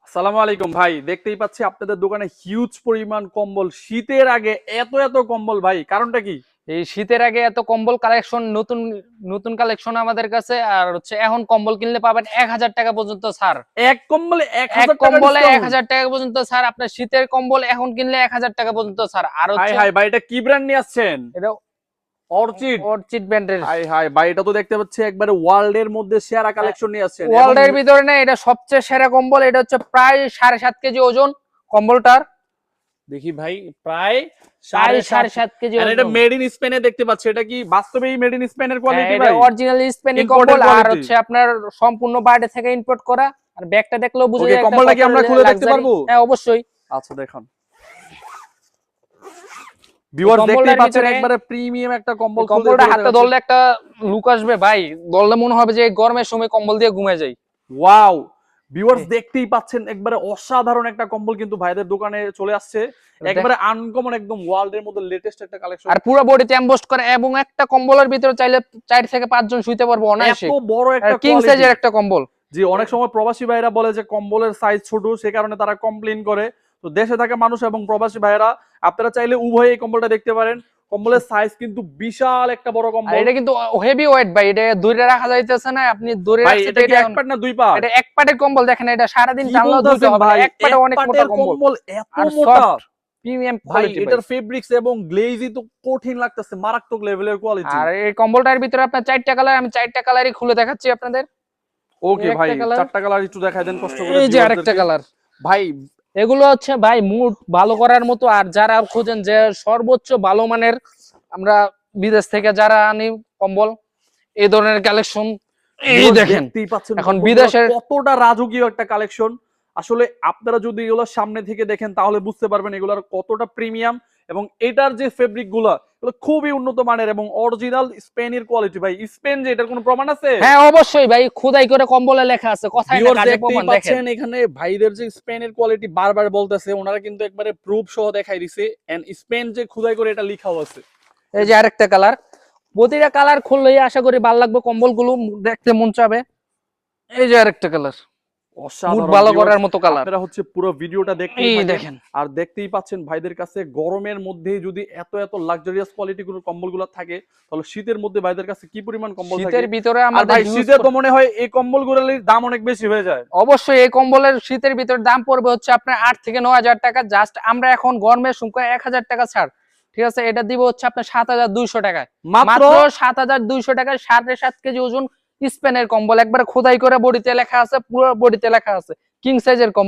আসসালামু আলাইকুম ভাই, দেখতেই পাচ্ছি আপনাদের দোকানে হিউজ পরিমাণ কম্বল। শীতের আগে এত এত কম্বল ভাই, কারণটা কি? এই শীতের আগে এত কম্বল কালেকশন, নতুন নতুন কালেকশন আমাদের কাছে। আর হচ্ছে এখন কম্বল কিনলে পাবেন 1000 টাকা পর্যন্ত ছাড়। এক কম্বলে এক এক হাজার টাকা কম্বলে ডিসকাউন্ট? 1000 টাকা পর্যন্ত ছাড়। আপনার শীতের কম্বল এখন কিনলে 1000 টাকা পর্যন্ত ছাড়। আর হাই হচ্ছে হাই ভাই, এটা কি ব্র্যান্ড নিয়ে আসছেন? এটা অর্চিড? অর্চিড ব্র্যান্ডের। হাই হাই ভাই, এটা তো দেখতে পাচ্ছি একবারে ওয়ার্ল্ড এর মধ্যে সেরা কালেকশন নিয়ে আসছেন। এবং ওয়ার্ল্ডের ভিতরে না, এটা সবচেয়ে সেরা কম্বল। এটা হচ্ছে প্রায় 7.5 কেজি ওজন কম্বলটার। দেখি ভাই, প্রায় প্রায় 7.5 7.5 কেজি আর ওজন। এটা মেড ইন স্পেনে দেখতে পাচ্ছি। এটা কি বাস্তবেই মেড ইন স্পেনের কোয়ালিটি এটা ভাই? অরিজিনাল স্পেনি Imported কম্বল। আর quality? হচ্ছে আপনার সম্পূর্ণ বাইরে থেকে ইম্পোর্ট করা। আর ব্যাগটা দেখলেও বুঝা ওকে, যায় কম্বলটা কি আমরা খুলে দেখতে পারবো? হ্যাঁ, অবশ্যই। আচ্ছা দেখুন ভিউয়ার্স, দেখতেই কম্বলটার পাচ্ছেন ভিতরে একবারে প্রিমিয়াম একটা কম্বল। কম্বলটা হাতে ধরলে একটা লুক আসবে ভাই। ধরলে মনে হবে যে এই গরমের সময় কম্বল দিয়ে ঘুমিয়ে যাই। ওয়াও ভিউয়ার্স, দেখতেই পাচ্ছেন একবারে অসাধারণ একটা কম্বল কিন্তু ভাইদের দোকানে চলে আসছে। একবারে আনকমন, একদম ওয়ার্ল্ড এর মধ্যে লেটেস্ট একটা কালেকশন। আর পুরো বডিতে এমবোস্ট করে, এবং একটা কম্বলের ভিতরে চাইলে 4 থেকে 5 জন শুইতে পারবো অনায়াসে। এত বড় একটা কিং কোয়ালিটি। সাইজের একটা কম্বল। জি, অনেক সময় প্রবাসী ভাইরা বলে যে কম্বলের সাইজ ছোট, সে কারণে তারা কমপ্লেইন করে। তো দেশে থাকা মানুষ এবং প্রবাসী ভাইরা, আপনারা চাইলে উভয় এই কম্বলটা দেখতে পারেন। কম্বলের সাইজ কিন্তু বিশাল একটা বড় আর কম্বল। এটা কিন্তু হেভি ওয়েট ভাই। এটা দূরে রাখা যাইতেছে না, আপনি দূরে ভাই রাখতে এটা কি এক পার্ট না দুই পার্ট? এটা এক পাটের কম্বল। দেখেন, এটা সারাদিন কি টানলেও ধুতে বলতেছেন হবে না। ভাই? এক পাটে এক অনেক মোটা পার্টের কম্বল। কম্বল এত আর মোটা? সফট প্রিমিয়াম ভাই কোয়ালিটি ভাই। এটার ফেব্রিক্স এবং গ্লেজই তো কঠিন লাগতেছে, মারাত্মক লেভেলের কোয়ালিটি। আর এই কম্বলটার ভিতরে আপনার 4টা কালার। আমি 4টা কালারই খুলে দেখাচ্ছি আপনাদের। ওকে এই ভাই, একটা কালার, চারটা কালার একটু দেখাই দেন কষ্ট করে এই যে আরেকটা ভিউয়ারদেরকে। কালার। ভাই এগুলো হচ্ছে ভাই মুড ভালো করার মতো। আর যারা খোঁজেন যে সর্বোচ্চ ভালো মানের, আমরা বিদেশ থেকে যারা আনি কম্বল, এই ধরনের কালেকশন এই দেখেন। দেখতেই পাচ্ছেন এখন কতটা- বিদেশের কতটা রাজকীয় একটা কালেকশন। আসলে আপনারা যদি এগুলো সামনে থেকে দেখেন তাহলে বুঝতে পারবেন এগুলোর কতটা প্রিমিয়াম। এবং এটার যে ফেব্রিক গুলা, এগুলো খুবই উন্নত মানের এবং অরিজিনাল স্পেনের কোয়ালিটি। ভাই স্পেন যে, এটার কোনো প্রমাণ আছে? হ্যাঁ অবশ্যই ভাই, খোদাই করে কম্বলে লেখা আছে, কথাই না ভিউয়ার্স কাজে দেখতেই প্রমাণ। দেখেন পাচ্ছেন এখানে ভাইদের যে স্পেনের কোয়ালিটি বারবার বলতেছে, ওনারা কিন্তু একবারে প্রুফ সহ দেখাই দিছে। এন্ড স্পেন যে খোদাই করে এটা লেখাও আছে। এই যে আরেকটা কালার। প্রতিটা কালার খুললেই আশা করি ভালো লাগবে, কম্বলগুলো দেখতে মন চাবে। এই যে আরেকটা কালার, মুড অসাধারণ ভালো viewers, করার মতো কালার। আপনারা হচ্ছে পুরো ভিডিওটা দেখতেই এই থাকেন। দেখেন। আর দেখতেই পাচ্ছেন ভাইদের কাছে গরমের মধ্যে যদি এত এত লাক্সারিয়াস কোয়ালিটি গুলো কম্বলগুলো থাকে, তাহলে শীতের মধ্যে ভাইদের কাছে কি পরিমাণ কম্বল থাকে। শীতের ভিতরে আর আমাদের ভাই শীতে তো মনে হয় এই কম্বলগুলোর দাম অনেক বেশি হয়ে যায়। অবশ্যই এই কম্বলের শীতের ভিতরে দাম পড়বে হচ্ছে আপনার 8 থেকে 9000 টাকা। জাস্ট আমরা এখন গরমের সময় 1000 টাকা ছাড়, ঠিক আছে? এটা দিব হচ্ছে আপনার 7200 টাকায়। মাত্র? মাত্র 7200 টাকায় 7.5 কেজি ওজন স্পেনের কম্বল। একবার খোদাই করে বডিতে লেখা আছে, পুরো বডিতে লেখা আছে কিং সাইজের কম্বল।